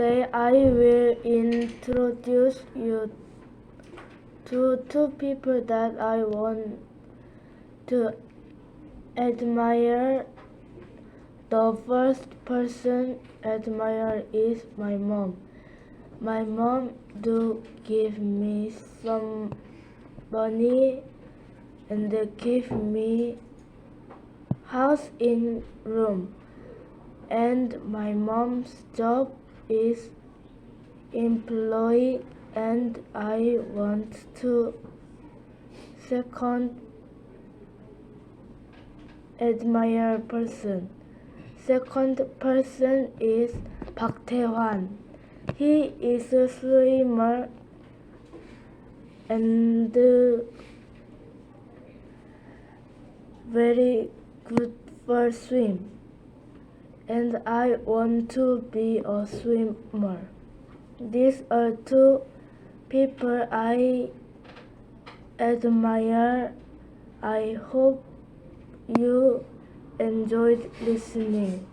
Today I will introduce you to two people that I want to admire. The first person admire is my mom. My mom do give me some money and give me house in room. And my mom's job is employee, and I want to second admire person. Second person is 박태환. He is a swimmer and very good for swim. And I want to be a swimmer. These are two people I admire. I hope you enjoyed listening.